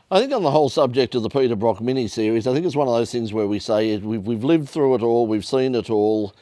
I think on the whole subject of the Peter Brock mini-series, I think it's one of those things where we say we've lived through it all, we've seen it all.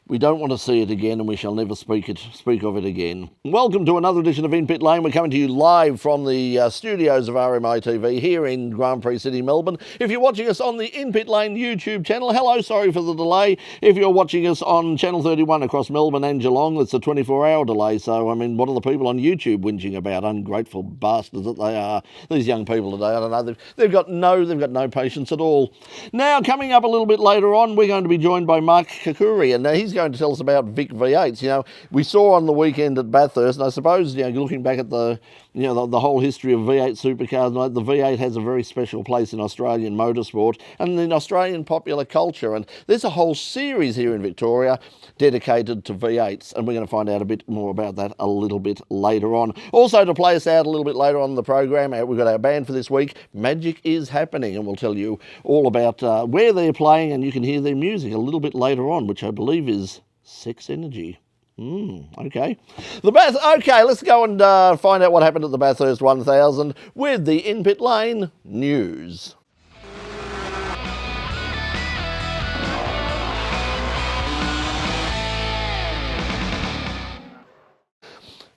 We don't want to see it again, and we shall never speak of it again. Welcome to another edition of In Pit Lane. We're coming to you live from the studios of RMI TV here in Grand Prix City, Melbourne. If you're watching us on the In Pit Lane YouTube channel, hello, sorry for the delay. If you're watching us on Channel 31 across Melbourne and Geelong, it's a 24-hour delay. So, I mean, what are the people on YouTube whinging about? Ungrateful bastards that they are. These young people today, I don't know, they've got no patience at all. Now, coming up a little bit later on, we're going to be joined by Mark Kakouri, and he's going to tell us about Vic V8s. You know, we saw on the weekend at Bathurst, and I suppose, you know, looking back at the whole history of V8 supercars, the V8 has a very special place in Australian motorsport and in Australian popular culture. And there's a whole series here in Victoria dedicated to V8s, and we're going to find out a bit more about that a little bit later on. Also, to play us out a little bit later on in the program, we've got our band for this week, Magic is Happening, and we'll tell you all about where they're playing, and you can hear their music a little bit later on, which I believe is Sex Energy. Okay. Okay, let's go and find out what happened at the Bathurst 1000 with the In Pit Lane news.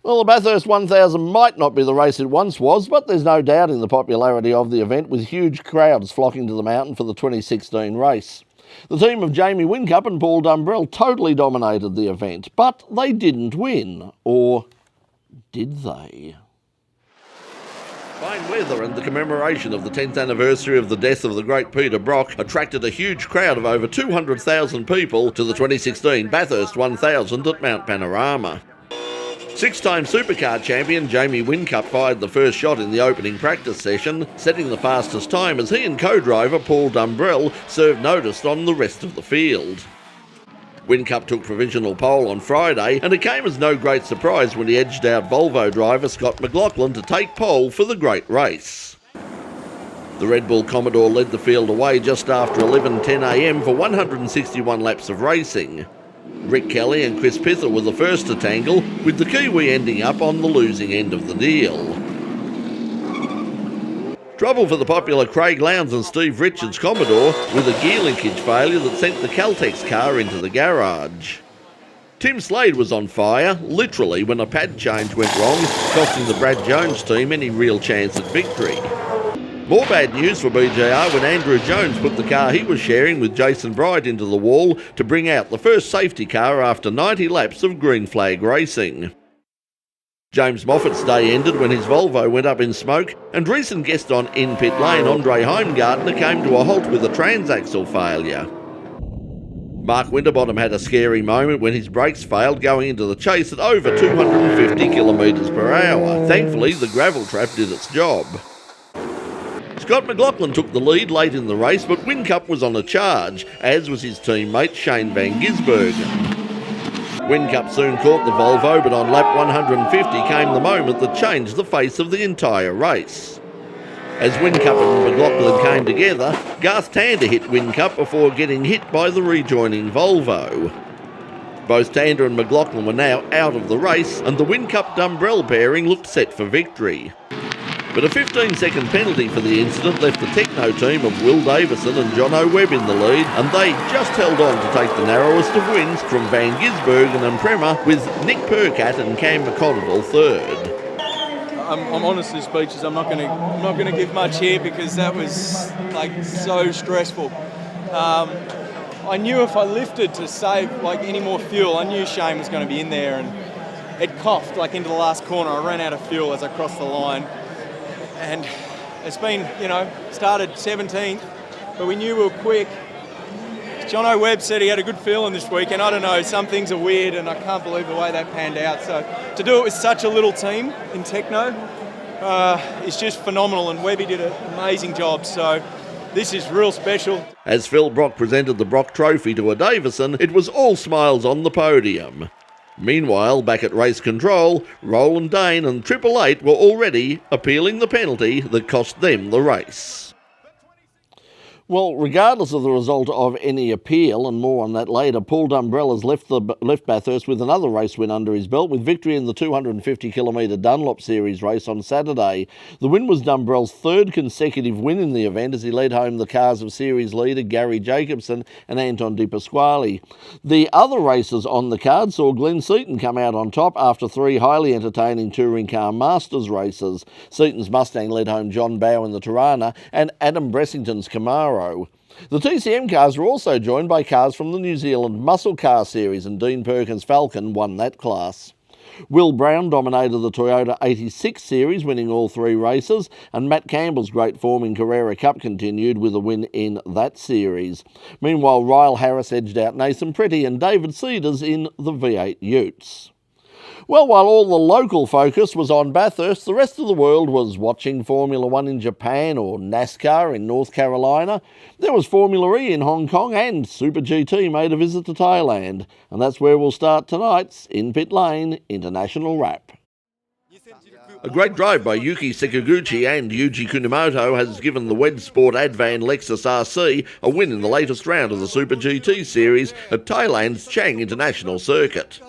Well, the Bathurst 1000 might not be the race it once was, but there's no doubting the popularity of the event, with huge crowds flocking to the mountain for the 2016 race. The team of Jamie Whincup and Paul Dumbrell totally dominated the event, but they didn't win. Or did they? Fine weather and the commemoration of the 10th anniversary of the death of the great Peter Brock attracted a huge crowd of over 200,000 people to the 2016 Bathurst 1000 at Mount Panorama. Six-time supercar champion Jamie Whincup fired the first shot in the opening practice session, setting the fastest time as he and co-driver Paul Dumbrell served notice on the rest of the field. Whincup took provisional pole on Friday, and it came as no great surprise when he edged out Volvo driver Scott McLaughlin to take pole for the great race. The Red Bull Commodore led the field away just after 11:10am for 161 laps of racing. Rick Kelly and Chris Pither were the first to tangle, with the Kiwi ending up on the losing end of the deal. Trouble for the popular Craig Lowndes and Steve Richards Commodore, with a gear linkage failure that sent the Caltex car into the garage. Tim Slade was on fire, literally, when a pad change went wrong, costing the Brad Jones team any real chance at victory. More bad news for BJR when Andrew Jones put the car he was sharing with Jason Bright into the wall to bring out the first safety car after 90 laps of green flag racing. James Moffat's day ended when his Volvo went up in smoke, and recent guest on In Pit Lane Andre Heimgartner came to a halt with a transaxle failure. Mark Winterbottom had a scary moment when his brakes failed going into the chase at over 250 kilometres per hour. Thankfully, the gravel trap did its job. Scott McLaughlin took the lead late in the race, but Whincup was on a charge, as was his teammate Shane Van Gisbergen. Whincup soon caught the Volvo, but on lap 150 came the moment that changed the face of the entire race. As Whincup and McLaughlin came together, Garth Tander hit Whincup before getting hit by the rejoining Volvo. Both Tander and McLaughlin were now out of the race, and the Whincup-Dumbrell pairing looked set for victory. But a 15-second penalty for the incident left the Techno team of Will Davison and Jono Webb in the lead, and they just held on to take the narrowest of wins from Van Gisbergen and Prema, with Nick Percat and Cam McConnell third. I'm honestly speechless. I'm not going to give much here because that was so stressful. I knew if I lifted to save any more fuel, I knew Shane was going to be in there, and it coughed into the last corner. I ran out of fuel as I crossed the line. And it's been, started 17th, but we knew we were quick. Jono Webb said he had a good feeling this week, and I don't know, some things are weird, and I can't believe the way that panned out. So to do it with such a little team in Techno is just phenomenal, and Webby did an amazing job. So this is real special. As Phil Brock presented the Brock Trophy to a Davison, it was all smiles on the podium. Meanwhile, back at race control, Roland Dane and Triple Eight were already appealing the penalty that cost them the race. Well, regardless of the result of any appeal, and more on that later, Paul Dumbrellas left Bathurst with another race win under his belt, with victory in the 250km Dunlop Series race on Saturday. The win was Dumbrell's third consecutive win in the event, as he led home the cars of series leader Gary Jacobson and Anton Di Pasquale. The other races on the card saw Glenn Seaton come out on top after three highly entertaining touring car Masters races. Seaton's Mustang led home John Bowe in the Tirana and Adam Bressington's Camaro. The TCM cars were also joined by cars from the New Zealand Muscle Car Series, and Dean Perkins' Falcon won that class. Will Brown dominated the Toyota 86 Series, winning all three races, and Matt Campbell's great form in Carrera Cup continued with a win in that series. Meanwhile, Ryle Harris edged out Nathan Pretty and David Cedars in the V8 Utes. Well, while all the local focus was on Bathurst, the rest of the world was watching Formula One in Japan or NASCAR in North Carolina. There was Formula E in Hong Kong, and Super GT made a visit to Thailand. And that's where we'll start tonight's In Pit Lane International Wrap. A great drive by Yuki Sekiguchi and Yuji Kunimoto has given the Wed Sport Advan Lexus RC a win in the latest round of the Super GT Series at Thailand's Chang International Circuit.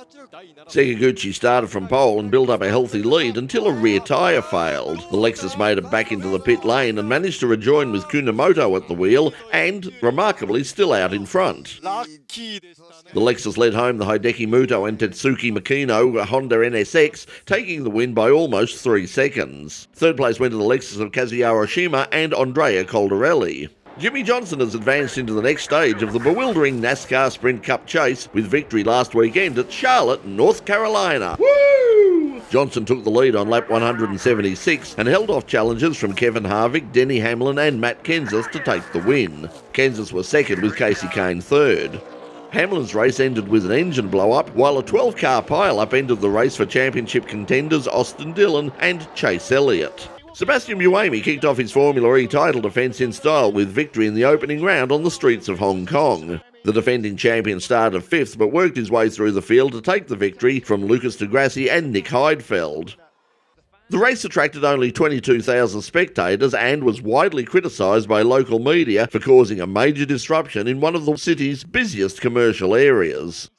Sekiguchi started from pole and built up a healthy lead until a rear tyre failed. The Lexus made it back into the pit lane and managed to rejoin with Kunimoto at the wheel and, remarkably, still out in front. The Lexus led home the Hideki Muto and Tetsuki Makino Honda NSX, taking the win by almost 3 seconds. Third place went to the Lexus of Kazuya Oshima and Andrea Caldarelli. Jimmy Johnson has advanced into the next stage of the bewildering NASCAR Sprint Cup chase with victory last weekend at Charlotte, North Carolina. Woo! Johnson took the lead on lap 176 and held off challengers from Kevin Harvick, Denny Hamlin and Matt Kenseth to take the win. Kenseth was second with Casey Kane third. Hamlin's race ended with an engine blow-up, while a 12-car pile-up ended the race for championship contenders Austin Dillon and Chase Elliott. Sebastian Buemi kicked off his Formula E title defence in style with victory in the opening round on the streets of Hong Kong. The defending champion started fifth but worked his way through the field to take the victory from Lucas de Grassi and Nick Heidfeld. The race attracted only 22,000 spectators and was widely criticised by local media for causing a major disruption in one of the city's busiest commercial areas.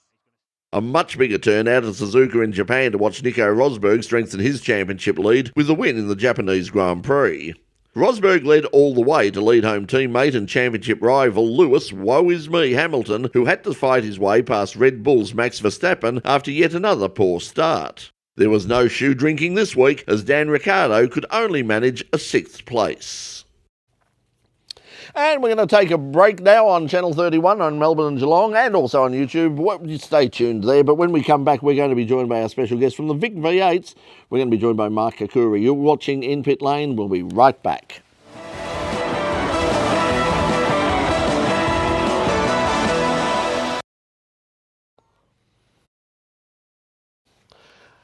A much bigger turnout at Suzuka in Japan to watch Nico Rosberg strengthen his championship lead with a win in the Japanese Grand Prix. Rosberg led all the way to lead home teammate and championship rival Lewis Woe Is Me Hamilton, who had to fight his way past Red Bull's Max Verstappen after yet another poor start. There was no shoe drinking this week, as Dan Ricciardo could only manage a 6th place. And we're going to take a break now on Channel 31 on Melbourne and Geelong, and also on YouTube. Stay tuned there. But when we come back, we're going to be joined by our special guest from the Vic V8s. We're going to be joined by Mark Kakouri. You're watching In Pit Lane. We'll be right back.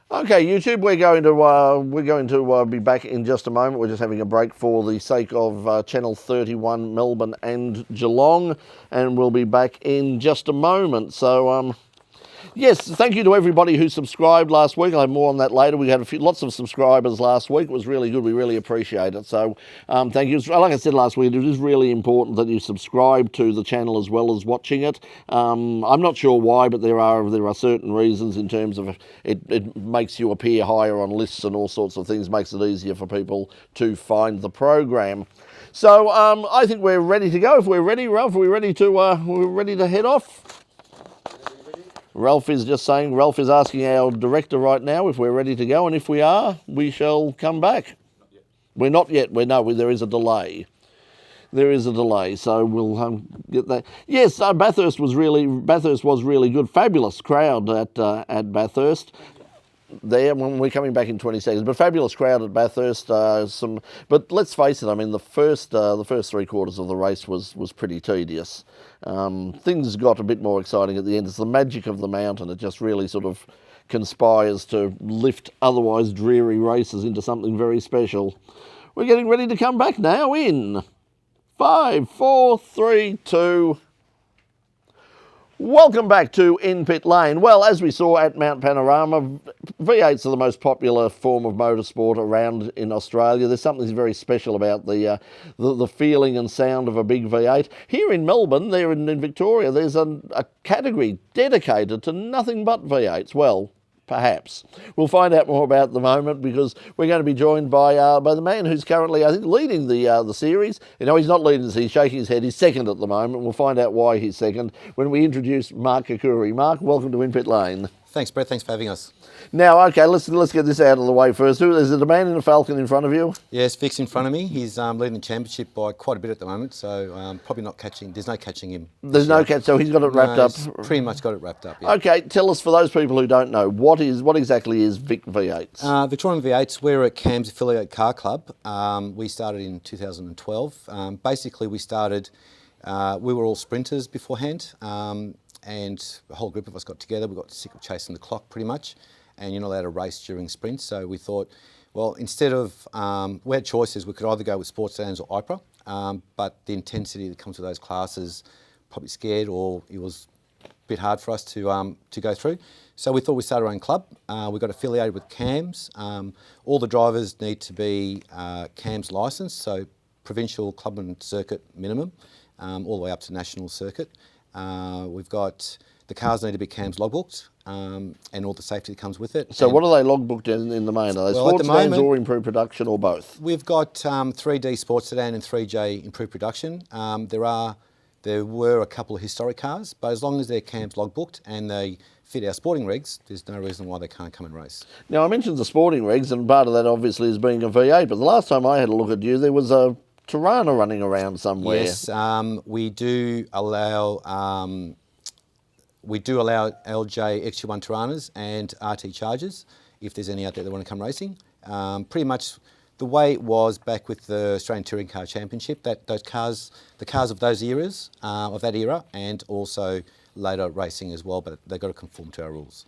Okay, YouTube, we're going to be back in just a moment. We're just having a break for the sake of Channel 31 Melbourne and Geelong, and we'll be back in just a moment. So, yes, thank you to everybody who subscribed last week. I'll have more on that later. We had lots of subscribers last week. It was really good. We really appreciate it. So thank you. Like I said last week, it is really important that you subscribe to the channel as well as watching it. I'm not sure why, but there are certain reasons in terms of it makes you appear higher on lists and all sorts of things, makes it easier for people to find the program. So I think we're ready to go. If we're ready, Ralph, we're ready to head off. Ralph is just saying, Ralph is asking our director right now if we're ready to go, and if we are, we shall come back. We're not yet. There is a delay. There is a delay, so we'll get that. Yes, Bathurst was really good. Fabulous crowd at Bathurst. There, when we're coming back in 20 seconds, but fabulous crowd at Bathurst. But let's face it. I mean, the first 3 quarters of the race was pretty tedious. Things got a bit more exciting at the end. It's the magic of the mountain. It just really sort of conspires to lift otherwise dreary races into something very special. We're getting ready to come back now in 5, 4, 3, 2. Welcome back to In Pit Lane. Well, as we saw at Mount Panorama, V8s are the most popular form of motorsport around in Australia. There's something very special about the feeling and sound of a big V8. Here in Melbourne, there in Victoria, there's a category dedicated to nothing but V8s. Well, perhaps. We'll find out more about it at the moment, because we're going to be joined by the man who's currently, I think, leading the series. You know, he's not leading the series, he's shaking his head. He's second at the moment. We'll find out why he's second when we introduce Mark Kakouri. Mark, welcome to In Pit Lane. Thanks, Brett. Thanks for having us. Now, okay, let's get this out of the way first. Is it a man in a Falcon in front of you? Yes, Vic's in front of me. He's leading the championship by quite a bit at the moment, so probably not catching. There's no catching him. There's no catch, so he's got it wrapped up. He's pretty much got it wrapped up. Yeah. Okay, tell us, for those people who don't know, what exactly is Vic V8s? Victorian V8s, we're a CAMS affiliate car club. We started in 2012. Basically, we started. We were all sprinters beforehand. And a whole group of us got together. We got sick of chasing the clock pretty much, and you're not allowed to race during sprints. So we thought, well, instead of, we had choices. We could either go with sports sedans or e-prix, but the intensity that comes with those classes probably scared, or it was a bit hard for us to go through. So we thought we'd start our own club. We got affiliated with CAMS. All the drivers need to be CAMS licensed, so provincial club and circuit minimum, all the way up to national circuit. We've got, the cars need to be CAMS logbooked, and all the safety that comes with it. So what are they logbooked in the main? Are they sports sedans or improved production, or both? We've got 3D sports sedan and 3J improved production. There were a couple of historic cars, but as long as they're CAMS logbooked and they fit our sporting regs, there's no reason why they can't come and race. Now, I mentioned the sporting regs, and part of that obviously is being a V8, but the last time I had a look at you, there was a Tirana running around somewhere. Yes, we do allow LJ XU1 Tiranas and RT Chargers if there's any out there that want to come racing. Pretty much the way it was back with the Australian Touring Car Championship, that those cars, the cars of those eras, of that era, and also later racing as well, but they've got to conform to our rules.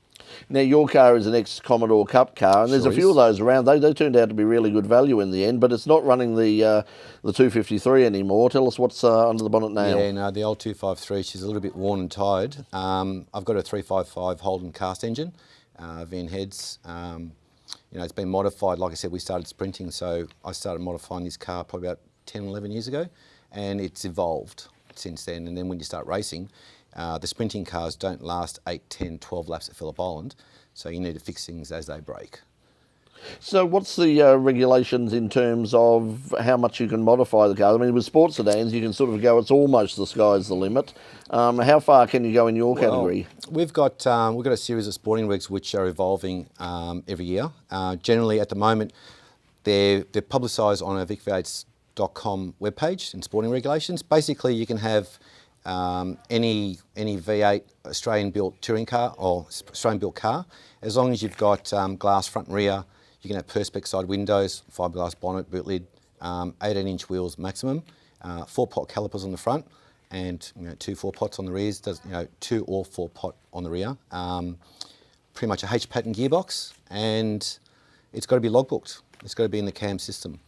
Now, your car is an ex-Commodore Cup car, and there's a few of those around. They turned out to be really good value in the end, but it's not running the 253 anymore. Tell us what's under the bonnet now. Yeah, no, the old 253, she's a little bit worn and tired. I've got a 355 Holden cast engine, Van Heads. You know, it's been modified. Like I said, we started sprinting, so I started modifying this car probably about 10, 11 years ago, and it's evolved since then. And then when you start racing, the sprinting cars don't last 8, 10, 12 laps at Phillip Island, so you need to fix things as they break. So what's the regulations in terms of how much you can modify the car? I mean, with sports sedans, you can sort of go, it's almost the sky's the limit. How far can you go in your category? We've got a series of sporting rigs which are evolving every year. Generally, at the moment, they're publicised on our vicv8s.com webpage in sporting regulations. Basically, you can have any V8 Australian-built touring car or Australian-built car, as long as you've got glass front and rear. You can have perspex side windows, fiberglass bonnet, boot lid, 18-inch wheels maximum, 4-pot calipers on the front, and 2 4-pots on the rears. 2 or 4-pot on the rear. Pretty much a H-pattern gearbox, and it's got to be logbooked. It's got to be in the CAM system.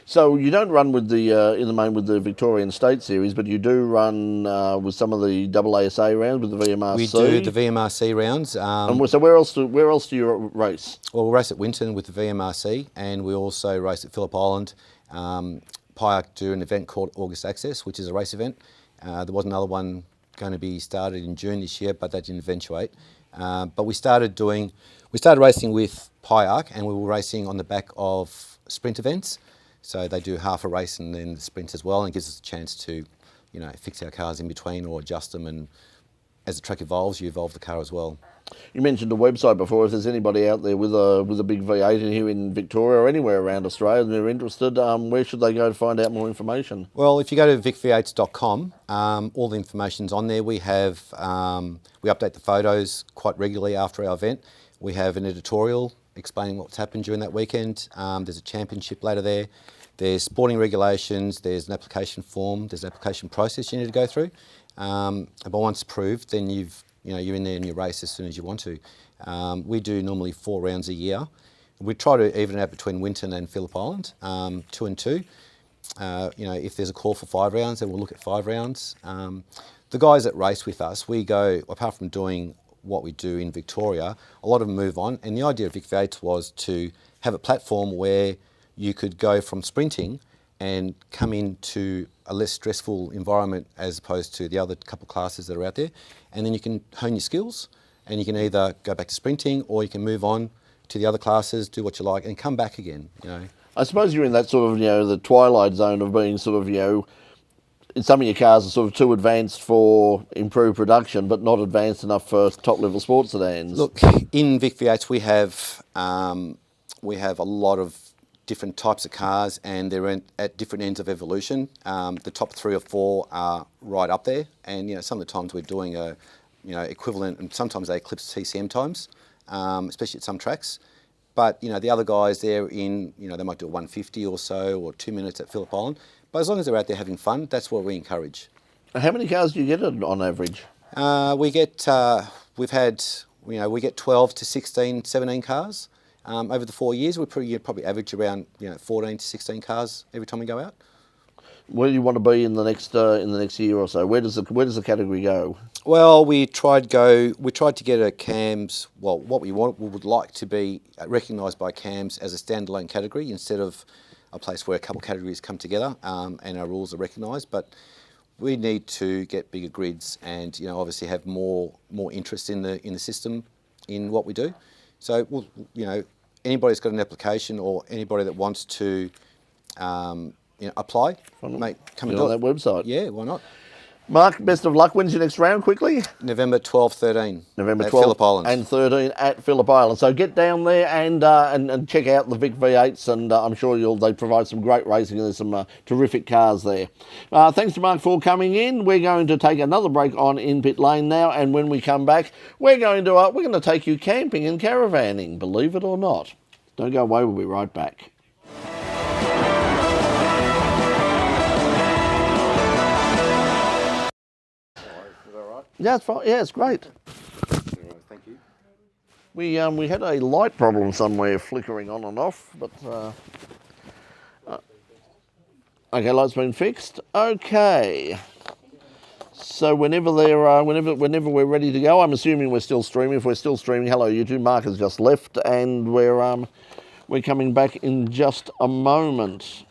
So you don't run with the in the main with the Victorian State Series, but you do run with some of the AASA rounds with the VMRC. We do the VMRC rounds. And so where else do you race? Well, we race at Winton with the VMRC, and we also race at Phillip Island. Pyack do an event called August Access, which is a race event. There was another one going to be started in June this year, but that didn't eventuate. But we started racing with Pyack, and we were racing on the back of sprint events. So they do half a race and then the sprint as well, and it gives us a chance to, fix our cars in between or adjust them. And as the track evolves, you evolve the car as well. You mentioned a website before. If there's anybody out there with a big V8 in here in Victoria or anywhere around Australia and they're interested, where should they go to find out more information? Well, if you go to vicv8s.com, all the information's on there. We have we update the photos quite regularly after our event. We have an editorial explaining what's happened during that weekend. There's a championship later there. There's sporting regulations. There's an application form. There's an application process you need to go through. But once approved, then you're in there and you race as soon as you want to. We do normally 4 rounds a year. We try to even out between Winton and Phillip Island, 2 and 2. If there's a call for 5 rounds, then we'll look at 5 rounds. the guys that race with us, we go, apart from doing what we do in Victoria, a lot of them move on. And the idea of Vic V8 was to have a platform where you could go from sprinting and come into a less stressful environment as opposed to the other couple of classes that are out there. And then you can hone your skills, and you can either go back to sprinting or you can move on to the other classes, do what you like, and come back again, you know. I suppose you're in that sort of, the twilight zone of being sort of, some of your cars are sort of too advanced for improved production, but not advanced enough for top-level sports sedans. Look, in Vic V8s we have a lot of different types of cars, and they're at different ends of evolution. The top 3 or 4 are right up there, and some of the times we're doing equivalent, and sometimes they eclipse TCM times, especially at some tracks. But the other guys, they're in, they might do a 150 or so, or 2 minutes at Phillip Island. But as long as they're out there having fun, that's what we encourage. How many cars do you get on average? We get 12 to 16, 17 cars. Over the 4 years, we probably average around 14 to 16 cars every time we go out. Where do you want to be in the next year or so? Where does the category go? Well, we tried to get a CAMS. Well, what we would like to be recognised by CAMS as a standalone category instead of a place where a couple of categories come together and our rules are recognised. But we need to get bigger grids and obviously have more interest in the system in what we do. So anybody that's got an application or anybody that wants to apply, mate, come and do it. On that website. Yeah, why not? Mark, best of luck. When's your next round, quickly? November 12, 13. November 12 at Phillip Island. And 13 at Phillip Island. So get down there and check out the Vic V8s, and I'm sure they provide some great racing, and there's some terrific cars there. Thanks to Mark for coming in. We're going to take another break on In Pit Lane now, and when we come back, we're going to take you camping and caravanning, believe it or not. Don't go away, we'll be right back. Yeah, it's fine. Yeah, it's great. Thank you. We had a light problem somewhere, flickering on and off, but okay, light's been fixed. Okay. So whenever we're ready to go, I'm assuming we're still streaming. If we're still streaming, hello YouTube. Mark has just left, and we're coming back in just a moment.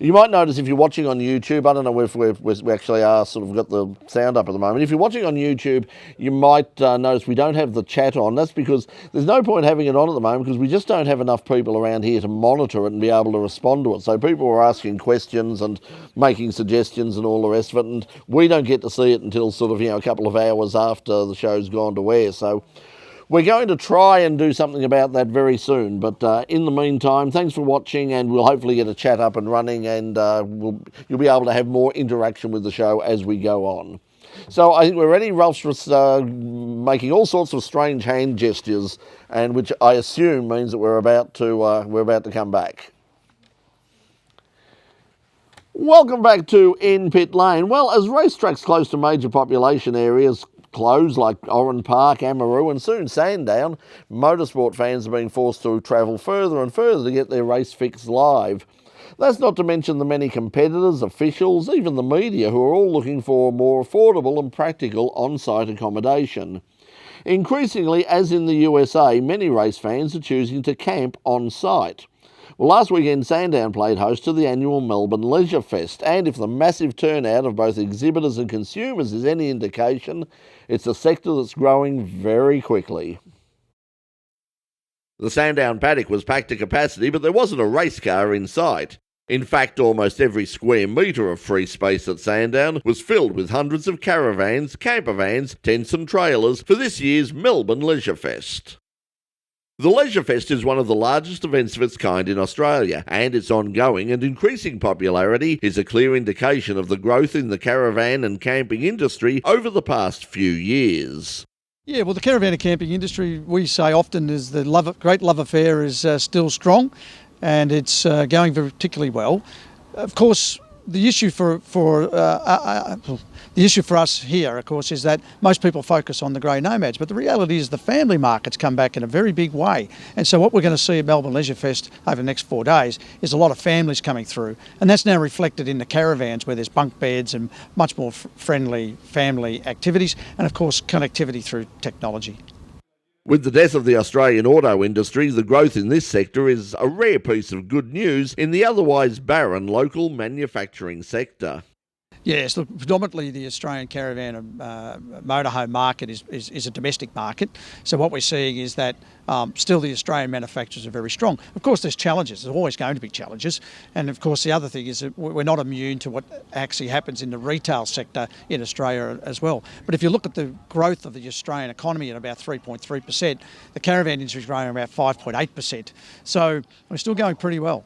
You might notice if you're watching on YouTube, I don't know if we actually are sort of got the sound up at the moment. If you're watching on YouTube, you might notice we don't have the chat on. That's because there's no point having it on at the moment because we just don't have enough people around here to monitor it and be able to respond to it. So people are asking questions and making suggestions and all the rest of it, and we don't get to see it until sort of a couple of hours after the show's gone to air. So we're going to try and do something about that very soon, but in the meantime, thanks for watching, and we'll hopefully get a chat up and running, and you'll be able to have more interaction with the show as we go on. So I think we're ready. Ralph's making all sorts of strange hand gestures, and which I assume means that we're about to come back. Welcome back to In Pit Lane. Well, as racetracks close to major population areas close, like Oran Park, Amaroo, and soon Sandown, motorsport fans are being forced to travel further and further to get their race fix live. That's not to mention the many competitors, officials, even the media, who are all looking for more affordable and practical on-site accommodation. Increasingly, as in the USA, many race fans are choosing to camp on-site. Well, last weekend, Sandown played host to the annual Melbourne Leisure Fest, and if the massive turnout of both exhibitors and consumers is any indication, it's a sector that's growing very quickly. The Sandown paddock was packed to capacity, but there wasn't a race car in sight. In fact, almost every square metre of free space at Sandown was filled with hundreds of caravans, camper vans, tents and trailers for this year's Melbourne Leisure Fest. The Leisure Fest is one of the largest events of its kind in Australia, and its ongoing and increasing popularity is a clear indication of the growth in the caravan and camping industry over the past few years. Yeah, well, the caravan and camping industry, we say often, is the great love affair is still strong, and it's going very particularly well. Of course, the issue the issue for us here, of course, is that most people focus on the grey nomads, but the reality is the family market's come back in a very big way. And so what we're going to see at Melbourne Leisure Fest over the next 4 days is a lot of families coming through, and that's now reflected in the caravans where there's bunk beds and much more friendly family activities, and of course connectivity through technology. With the death of the Australian auto industry, the growth in this sector is a rare piece of good news in the otherwise barren local manufacturing sector. Yes, look, predominantly the Australian caravan and motorhome market is a domestic market. So what we're seeing is that still the Australian manufacturers are very strong. Of course, there's challenges. There's always going to be challenges. And of course, the other thing is that we're not immune to what actually happens in the retail sector in Australia as well. But if you look at the growth of the Australian economy at about 3.3%, the caravan industry is growing about 5.8%. So we're still going pretty well.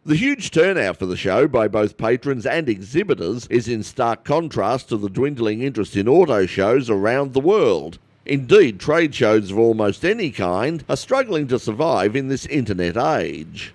The huge turnout for the show by both patrons and exhibitors is in stark contrast to the dwindling interest in auto shows around the world. Indeed, trade shows of almost any kind are struggling to survive in this internet age.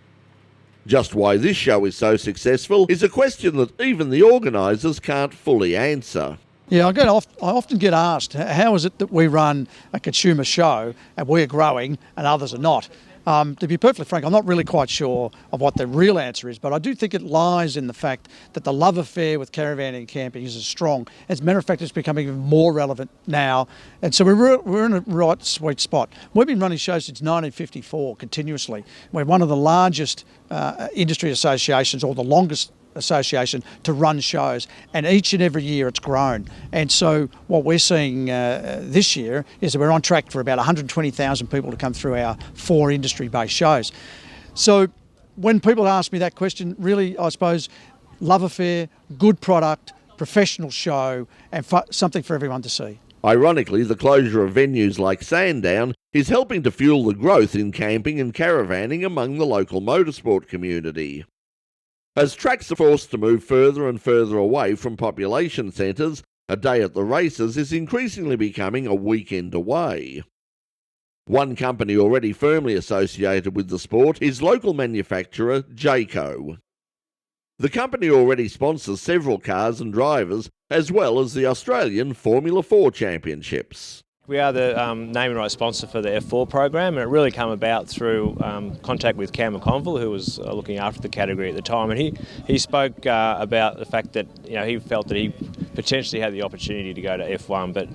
Just why this show is so successful is a question that even the organisers can't fully answer. Yeah, I often get asked, how is it that we run a consumer show and we're growing and others are not? To be perfectly frank, I'm not really quite sure of what the real answer is, but I do think it lies in the fact that the love affair with caravanning and camping is as strong. As a matter of fact, it's becoming even more relevant now. And so we're in a right sweet spot. We've been running shows since 1954 continuously. We're one of the largest industry associations, or the longest association to run shows, and each and every year it's grown. And so what we're seeing this year is that we're on track for about 120,000 people to come through our 4 industry-based shows. So when people ask me that question, really, I suppose, love affair, good product, professional show, and something for everyone to see. Ironically, the closure of venues like Sandown is helping to fuel the growth in camping and caravanning among the local motorsport community. As tracks are forced to move further and further away from population centres, a day at the races is increasingly becoming a weekend away. One company already firmly associated with the sport is local manufacturer Jayco. The company already sponsors several cars and drivers, as well as the Australian Formula 4 Championships. We are the naming rights sponsor for the F4 program, and it really came about through contact with Cam McConville, who was looking after the category at the time, and he spoke about the fact that he felt that he potentially had the opportunity to go to F1, but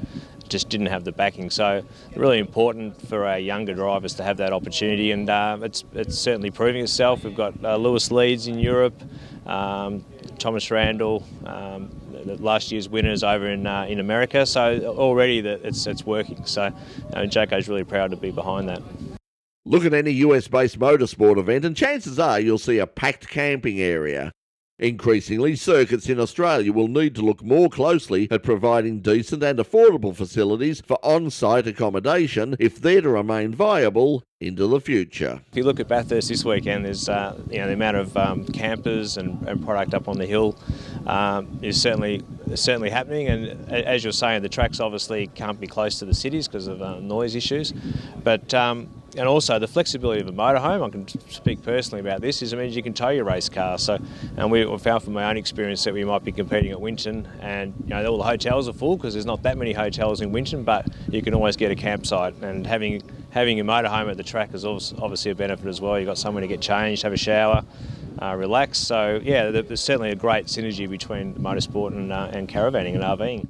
just didn't have the backing. So really important for our younger drivers to have that opportunity, and it's certainly proving itself. We've got Lewis Leeds in Europe, Thomas Randall, last year's winners over in America. So already it's working. So Jayco's really proud to be behind that. Look at any US-based motorsport event and chances are you'll see a packed camping area. Increasingly, circuits in Australia will need to look more closely at providing decent and affordable facilities for on-site accommodation if they're to remain viable into the future. If you look at Bathurst this weekend, there's the amount of campers and product up on the hill is certainly happening. And as you're saying, the tracks obviously can't be close to the cities because of noise issues, but and also the flexibility of a motorhome, I can speak personally about this, is it means you can tow your race car. So, and we found from my own experience that we might be competing at Winton, and all the hotels are full because there's not that many hotels in Winton, but you can always get a campsite, and having a motorhome at the track is obviously a benefit as well. You've got somewhere to get changed, have a shower, relax. So yeah, there's certainly a great synergy between motorsport and caravanning and RVing.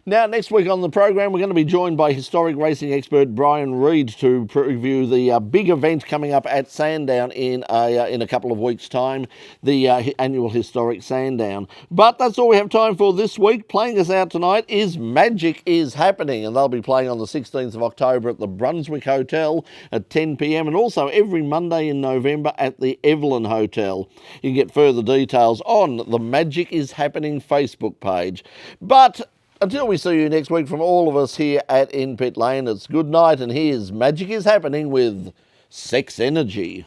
Now, next week on the program, we're going to be joined by historic racing expert Brian Reid to preview the big event coming up at Sandown in a couple of weeks' time, the annual Historic Sandown. But that's all we have time for this week. Playing us out tonight is Magic is Happening, and they'll be playing on the 16th of October at the Brunswick Hotel at 10 p.m, and also every Monday in November at the Evelyn Hotel. You can get further details on the Magic is Happening Facebook page. But until we see you next week, from all of us here at In Pit Lane, it's good night, and here's Magic is Happening with Sex Energy.